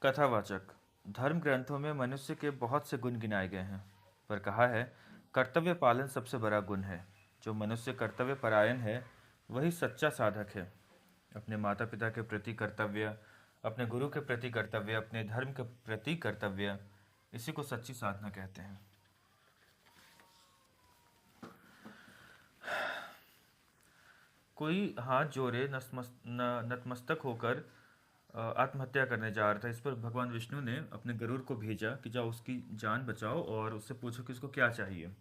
कथावाचक। धर्म ग्रंथों में मनुष्य के बहुत से गुण गिनाए गए हैं, पर कहा है कर्तव्य पालन सबसे बड़ा गुण है। जो मनुष्य कर्तव्य परायण है वही सच्चा साधक है। अपने माता पिता के प्रति कर्तव्य, अपने गुरु के प्रति कर्तव्य, अपने धर्म के प्रति कर्तव्य, इसी को सच्ची साधना कहते हैं। कोई हाथ जोड़े नतमस्तक होकर आत्महत्या करने जा रहा था। इस पर भगवान विष्णु ने अपने गरुड़ को भेजा कि जाओ उसकी जान बचाओ और उससे पूछो कि उसको क्या चाहिए।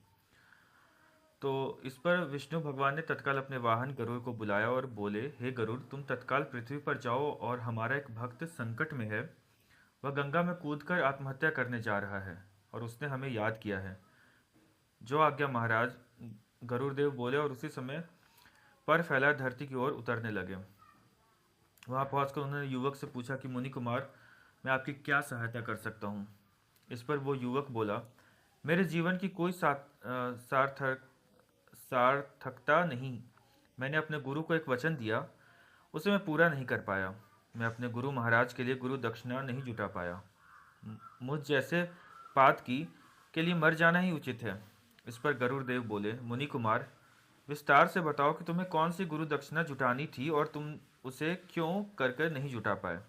तो इस पर विष्णु भगवान ने तत्काल अपने वाहन गरुड़ को बुलाया और बोले, हे गरुड़, तुम तत्काल पृथ्वी पर जाओ और हमारा एक भक्त संकट में है। वह गंगा में कूदकर आत्महत्या करने जा रहा है और उसने हमें याद किया है। जो आज्ञा महाराज, गरुड़ देव बोले और उसी समय पर फैला धरती की ओर उतरने लगे। वहां पहुंचकर उन्होंने युवक से पूछा कि मुनि कुमार, मैं आपकी क्या सहायता कर सकता हूँ। इस पर वो युवक बोला, मेरे जीवन की कोई सार्थकता नहीं। मैंने अपने गुरु को एक वचन दिया, उसे मैं पूरा नहीं कर पाया। मैं अपने गुरु महाराज के लिए गुरु दक्षिणा नहीं जुटा पाया। मुझ जैसे पातकी के लिए मर जाना ही उचित है। इस पर गरुड़ देव बोले, मुनि कुमार, विस्तार से बताओ कि तुम्हें कौन सी गुरु दक्षिणा जुटानी थी और तुम उसे क्यों कर कर नहीं जुटा पाए।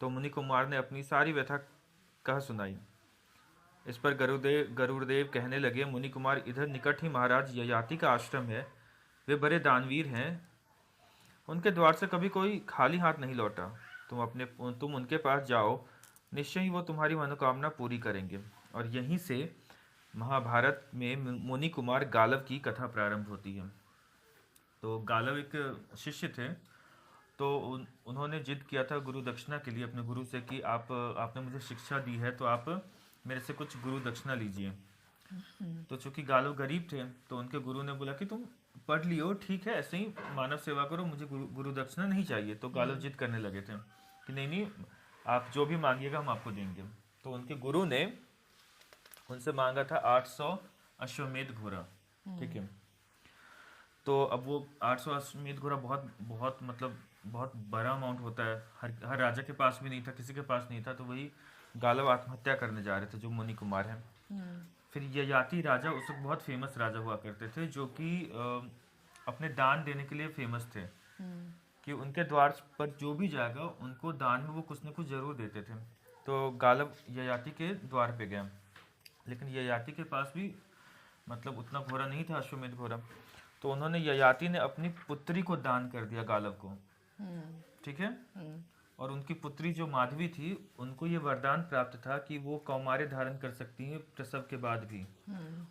तो मुनि कुमार ने अपनी सारी व्यथा कह सुनाई। इस पर गरुड़देव कहने लगे, मुनि कुमार, इधर निकट ही महाराज ययाति का आश्रम है। वे बड़े दानवीर हैं, उनके द्वार से कभी कोई खाली हाथ नहीं लौटा। तुम उनके पास जाओ, निश्चय ही वो तुम्हारी मनोकामना पूरी करेंगे। और यहीं से महाभारत में मुनि कुमार गालव की कथा प्रारंभ होती है। तो गालव एक शिष्य थे। तो उन्होंने जिद किया था गुरु दक्षिणा के लिए अपने गुरु से कि आपने मुझे शिक्षा दी है तो आप मेरे से कुछ गुरु दक्षिणा लीजिए। तो चूंकि गालव गरीब थे तो उनके गुरु ने बोला कि तुम पढ़ लियो, ठीक है, ऐसे ही मानव सेवा करो, मुझे गुरु दक्षिणा नहीं चाहिए। तो गालव जिद करने लगे थे कि नहीं नहीं, आप जो भी मांगिएगा हम आपको देंगे। तो उनके गुरु ने उनसे मांगा था 800 अश्वमेध घोड़ा। ठीक है। तो अब वो 800 अश्वमेध घोड़ा बहुत बहुत मतलब बहुत बड़ा अमाउंट होता है। हर राजा के पास भी नहीं था, किसी के पास नहीं था। तो वही गालव आत्महत्या करने जा रहे थे, जो मुनि कुमार हैं। फिर ययाति राजा उस वक्त बहुत फेमस राजा हुआ करते थे, जो कि अपने दान देने के लिए फेमस थे। कि उनके द्वार पर जो भी जाएगा उनको दान में वो कुछ न कुछ जरूर देते थे। तो गालव ययाति के द्वार पे गया, लेकिन ययाति के पास भी मतलब उतना घोड़ा नहीं था, अश्वमेध घोड़ा। तो उन्होंने ययाति ने अपनी पुत्री को दान कर दिया गालव को। ठीक है। और उनकी पुत्री जो माधवी थी, उनको ये वरदान प्राप्त था कि वो कौमार्य धारण कर सकती हैं प्रसव के बाद भी।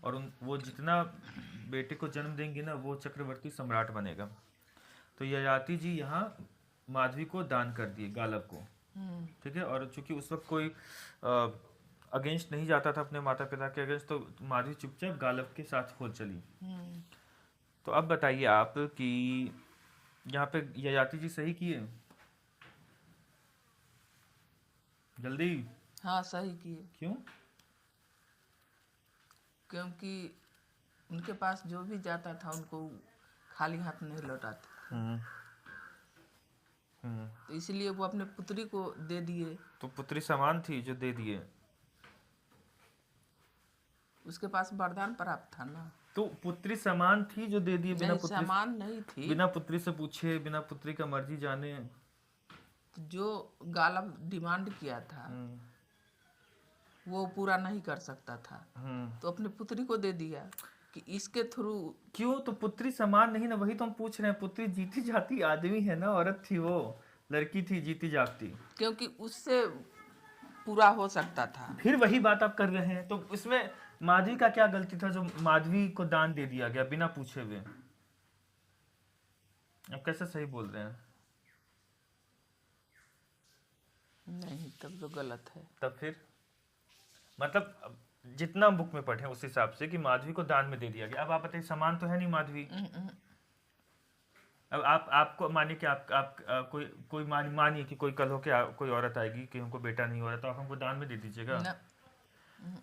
और वो जितना बेटे को जन्म देंगी ना, वो चक्रवर्ती सम्राट बनेगा। तो ययाति जी यहाँ माधवी को दान कर दिए गालव को। ठीक है। और चूंकि उस वक्त कोई अगेंस्ट नहीं जाता था अपने माता पिता के अगेंस्ट, तो माधवी चुपचाप गालव के साथ हो चली। तो अब बताइए आप कि यहाँ पे ययाति जी सही किए? जल्दी। हाँ, सही किए। क्यों? क्योंकि उनके पास जो भी जाता था उनको खाली हाथ नहीं लौटाते। तो इसलिए वो अपने पुत्री को दे दिए। तो पुत्री समान थी जो दे दिए। उसके पास वरदान प्राप्त था ना। तो पुत्री समान थी जो दे दिए, नहीं, समान नहीं थी। बिना पुत्री से पूछे, बिना पुत्री का मर्जी जाने। जो गालव डिमांड किया था वो पूरा नहीं कर सकता था, तो अपने पुत्री को दे दिया कि इसके थ्रू। क्यों? तो पुत्री समान नहीं ना, वही तो हम पूछ रहे हैं। पुत्री जीती जाती आदमी है ना, औरत थी, वो लड़की थी जीती जागती। क्योंकि उससे पूरा हो सकता था। फिर वही बात आप कर रहे हैं। तो इसमें माधवी का क्या गलती था जो माधवी को दान दे दिया गया बिना पूछे हुए? आप कैसे सही बोल रहे हैं? नहीं, तब तो गलत है। तब फिर मतलब जितना बुक में पढ़े उस हिसाब से कि माधवी को दान में दे दिया गया। अब आप बताइए, समान तो है नहीं माधवी। अब आपको मानिए कि आप कोई मानिए कि कोई कल हो के कोई औरत आएगी कि हमको बेटा नहीं हो रहा, तो आप हमको दान में दे दीजिएगा?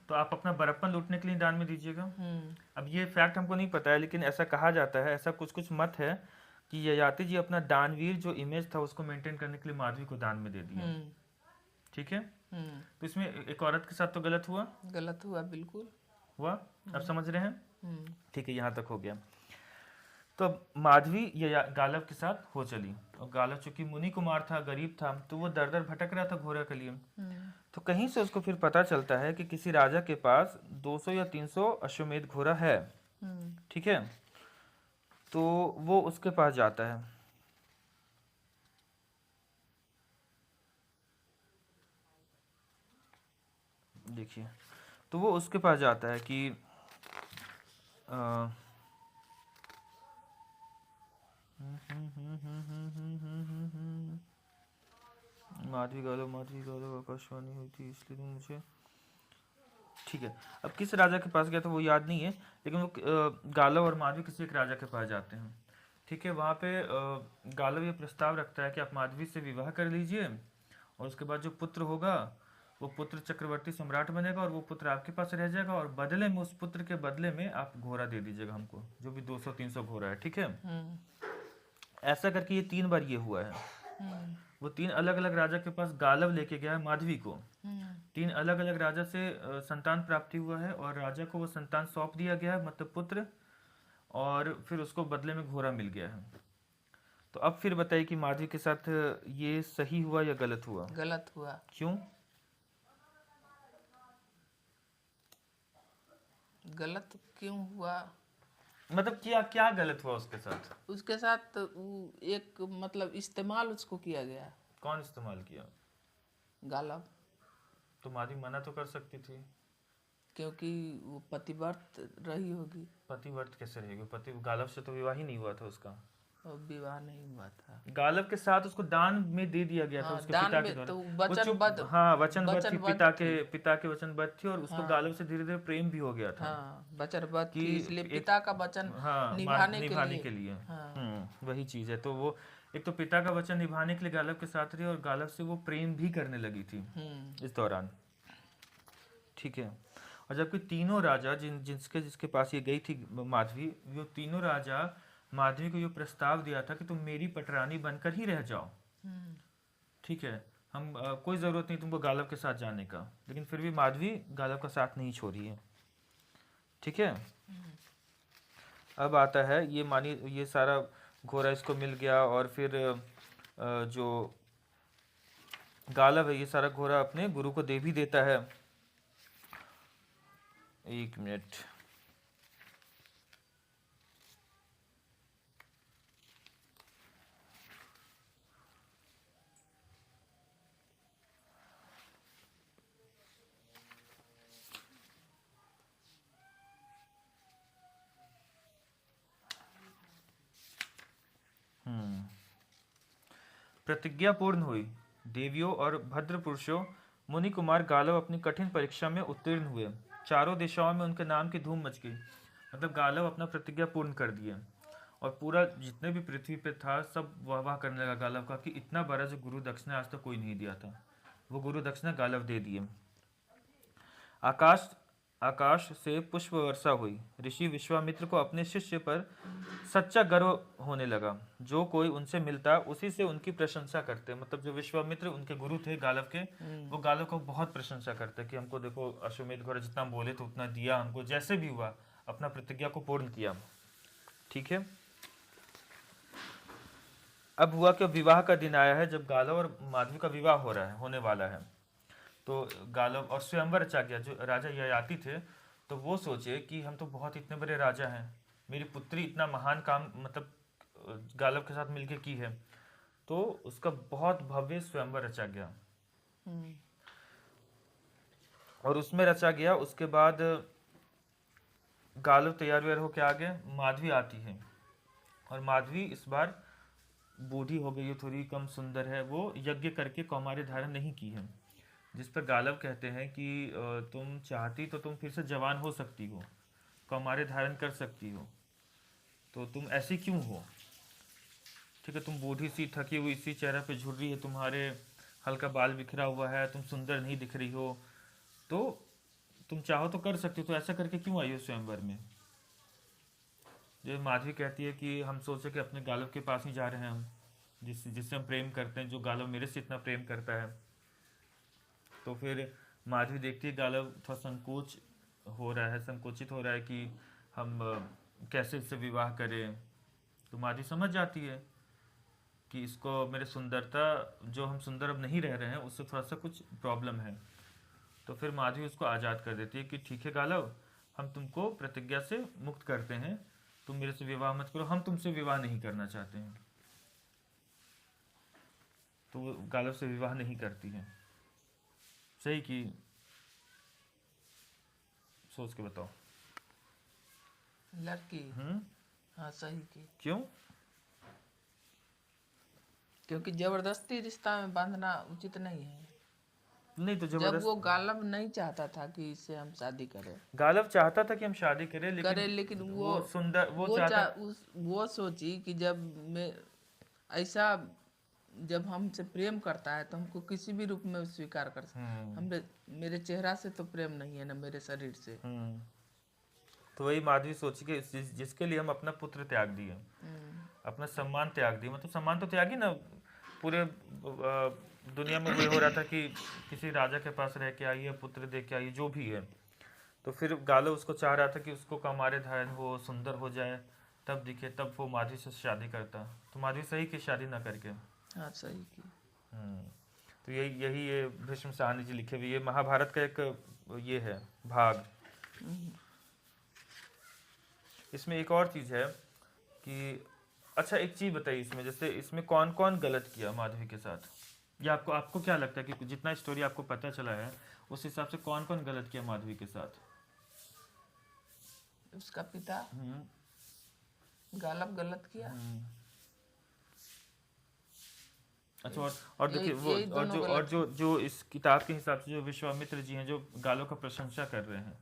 तो आप अपना बड़प्पन लूटने के लिए दान में दीजिएगा? अब ये फैक्ट हमको नहीं पता है, लेकिन ऐसा कहा जाता है, ऐसा कुछ कुछ मत है कि ययाति जी अपना दानवीर जो इमेज था उसको मेंटेन करने के लिए माधवी को दान में दे दिया। ठीक है। तो इसमें एक औरत के साथ तो गलत हुआ। गलत हुआ, बिल्कुल हुआ। अब समझ रहे हैं। हम्म ठीक है, यहाँ तक हो गया। तो अब माधवी ये गालव के साथ हो चली, और गालव चूंकि मुनि कुमार था, गरीब था, तो वो दर दर भटक रहा था घोड़ा के लिए। हम्म तो कहीं से उसको फिर पता चलता है कि किसी राजा के पास 200 या 300 अश्वमेध घोड़ा है। हम्म ठीक है, तो वो उसके पास जाता है। देखिए, तो वो उसके पास जाता है कि अ, माधवी गालो आकाशवाणी हुई थी इसलिए तुम मुझे। ठीक है, अब किस राजा के पास गया था वो याद नहीं है, लेकिन वो गालव और माधवी किसी एक राजा के पास जाते हैं। ठीक है, वहाँ पे गालव ये प्रस्ताव रखता है कि आप माधवी से विवाह कर लीजिए, और उसके बाद जो पुत्र होगा वो पुत्र चक्रवर्ती सम्राट बनेगा, और वो पुत्र आपके पास रह जाएगा, और बदले में, उस पुत्र के बदले में आप घोड़ा दे दीजिएगा हमको, जो भी 200-300 घोड़ा है। ठीक है, हम्म ऐसा करके ये 3 बार ये हुआ है। हम्म वो 3 अलग अलग राजा के पास गालव लेके गया है माधवी को। हम्म 3 अलग अलग राजा से संतान प्राप्ति हुआ है, और राजा को वो संतान सौंप दिया गया है, मतलब पुत्र, और फिर उसको बदले में घोड़ा मिल गया है। तो अब फिर बताइए कि माधवी के साथ ये सही हुआ या गलत हुआ। गलत हुआ। क्यों? गलत क्यों हुआ? मतलब क्या क्या गलत हुआ उसके साथ? उसके साथ एक मतलब इस्तेमाल उसको किया गया। कौन इस्तेमाल किया? गालब। तो माधवी मना तो कर सकती थी। क्योंकि वो पतिव्रत रही होगी। पतिव्रत कैसे रहेगी? पति गालव से तो विवाह ही नहीं हुआ था उसका। और विवाह नहीं हुआ था। गालव के साथ उसको दान में दे दिया गया था, हाँ, उसके दान पिता के में द्वारा। तो वो चुप, वचनबद्ध। हाँ वचनबद्ध थी, वचनबद्ध पिता के वचनबद्ध थी, और उसको हाँ गालव से धीरे धीरे प्रेम भी हो गया था हाँ, वचनबद्ध कि थी, इसलिए एक, पिता का वचन हाँ निभाने के लिए। हाँ। वही चीज है। तो वो एक तो पिता का वचन निभाने के लिए गालव के साथ रही, और गालव से वो प्रेम भी करने लगी थी इस दौरान। ठीक है, और जबकि तीनों राजा जिसके जिसके पास ये गई थी माधवी, वो तीनों राजा माधवी को ये प्रस्ताव दिया था कि तुम मेरी पटरानी बनकर ही रह जाओ। ठीक है, हम कोई ज़रूरत नहीं तुमको गालव के साथ जाने का, लेकिन फिर भी माधवी गालव का साथ नहीं छोड़ी है। ठीक है, अब आता है ये, मानी ये सारा घोड़ा इसको मिल गया, और फिर जो गालव है ये सारा घोड़ा अपने गुरु को दे भी देता है। एक मिनट। प्रतिज्ञा पूर्ण हुई। देवियों और भद्र पुरुषों, मुनि कुमार गालव अपनी कठिन परीक्षा में उत्तीर्ण हुए। चारों दिशाओं में उनके नाम की धूम मच गई। मतलब गालव अपना प्रतिज्ञा पूर्ण कर दिए, और पूरा जितने भी पृथ्वी पे था सब वाह वाह करने लगा गालव का कि इतना बड़ा जो गुरु दक्षिणा आज तक कोई नहीं दिया था, वो गुरु दक्षिणा गालव दे दिए। आकाश आकाश से पुष्प वर्षा हुई। ऋषि विश्वामित्र को अपने शिष्य पर सच्चा गर्व होने लगा। जो कोई उनसे मिलता उसी से उनकी प्रशंसा करते। मतलब जो विश्वामित्र उनके गुरु थे गालव के, वो गालव को बहुत प्रशंसा करते कि हमको देखो अश्वमेध घोड़ा जितना बोले तो उतना दिया हमको, जैसे भी हुआ अपना प्रतिज्ञा को पूर्ण किया। ठीक है, अब हुआ कि विवाह का दिन आया है, जब गालव और माधवी का विवाह हो रहा है, होने वाला है। तो गालव और स्वयंवर रचा गया। जो राजा ययाति थे, तो वो सोचे कि हम तो बहुत इतने बड़े राजा हैं, मेरी पुत्री इतना महान काम मतलब गालव के साथ मिलके की है, तो उसका बहुत भव्य स्वयंवर रचा गया। और उसमें रचा गया, उसके बाद गालव तैयार व्यार होके आ गए। माधवी आती है, और माधवी इस बार बूढ़ी हो गई है, थोड़ी कम सुंदर है। वो यज्ञ करके कौमार्य धारण नहीं की है, जिस पर गालव कहते हैं कि तुम चाहती तो तुम फिर से जवान हो सकती हो, कौमार्य धारण कर सकती हो, तो तुम ऐसी क्यों हो। ठीक है, तुम बूढ़ी सी थकी हुई सी, चेहरा पे झुर्री है तुम्हारे, हल्का बाल बिखरा हुआ है, तुम सुंदर नहीं दिख रही हो, तो तुम चाहो तो कर सकती हो, तो ऐसा करके क्यों आई हो स्वयंवर में। जो माधवी कहती है कि हम सोचे कि अपने गालव के पास ही जा रहे हैं हम, जिससे हम प्रेम करते हैं, जो गालव मेरे से इतना प्रेम करता है, तो फिर माधवी देखती है गालव थोड़ा संकोचित हो रहा है कि हम कैसे इससे विवाह करें। तो माधवी समझ जाती है कि इसको मेरे सुंदरता, जो हम सुंदर अब नहीं रह रहे हैं, उससे थोड़ा सा कुछ प्रॉब्लम है। तो फिर माधवी उसको आज़ाद कर देती है कि ठीक है गालव, हम तुमको प्रतिज्ञा से मुक्त करते हैं, तुम मेरे से विवाह मत करो, हम तुमसे विवाह नहीं करना चाहते हैं। तो वो गालव से विवाह नहीं करती है। सही कि सोच के बताओ। लड़की हम्म। हाँ सही की, क्यों? क्योंकि जबरदस्ती रिश्ता में बांधना उचित नहीं है। नहीं तो जब जबरदस्त, वो गालब नहीं चाहता था कि इससे हम शादी करें, गालव चाहता था कि हम शादी करें, लेकिन वो सुंदर, वो सोची कि ऐसा जब हमसे प्रेम करता है तो हमको किसी भी रूप में स्वीकार कर सकता। मेरे चेहरा से तो प्रेम नहीं है ना मेरे शरीर से। तो वही माधवी सोची कि जिसके लिए हम अपना पुत्र त्याग दिए, अपना सम्मान त्याग दिए, मतलब सम्मान तो त्यागी ना, पूरे दुनिया में वही हो रहा था कि किसी राजा के पास रह के आइए, पुत्र दे के आइए, जो भी है। तो फिर गालो उसको चाह रहा था कि उसको कमारे धायन हो, सुंदर हो जाए, तब दिखे, तब वो माधवी से शादी करता। तो माधवी सही की शादी ना करके। हाँ सही की। तो यही यही ये भीष्म साहनी जी लिखे हुए, ये महाभारत का एक ये है भाग। इसमें एक और चीज़ है कि, अच्छा एक चीज़ बताइए इसमें, जैसे इसमें कौन कौन गलत किया माधवी के साथ, या आपको क्या लगता है कि जितना स्टोरी आपको पता चला है उस हिसाब से कौन कौन गलत किया माधवी के साथ? उसका पिता गालब गलत किया। अच्छा, और देखिए वो, जो इस किताब के हिसाब से जो विश्वामित्र जी हैं, जो गालों का प्रशंसा कर रहे हैं,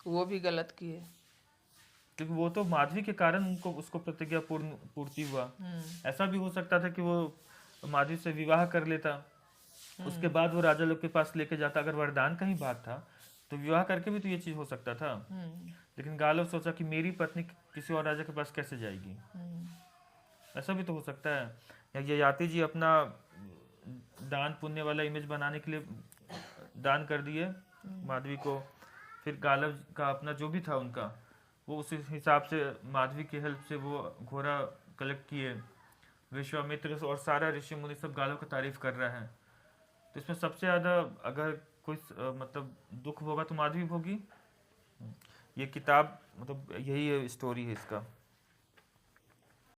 वो भी गलत किए, क्योंकि वो तो माधवी के कारण उनको उसको प्रतिज्ञा पूर्ति हुआ। ऐसा भी हो सकता था कि वो माधवी से विवाह कर लेता, उसके बाद वो राजा लोग के पास लेके जाता, अगर वरदान का ही बात था तो विवाह करके भी तो ये चीज हो सकता था। लेकिन गालो सोचा कि मेरी पत्नी किसी और राजा के पास कैसे जाएगी, ऐसा भी तो हो सकता है। या ययाति जी अपना दान पुण्य वाला इमेज बनाने के लिए दान कर दिए माधवी को, फिर गालव का अपना जो भी था उनका, वो उसी हिसाब से माधवी की हेल्प से वो घोड़ा कलेक्ट किए। विश्वामित्र और सारा ऋषि मुनि सब गालव की तारीफ कर रहा है। तो इसमें सबसे ज़्यादा अगर कोई मतलब दुख होगा तो माधवी होगी। ये किताब मतलब यही स्टोरी है इसका।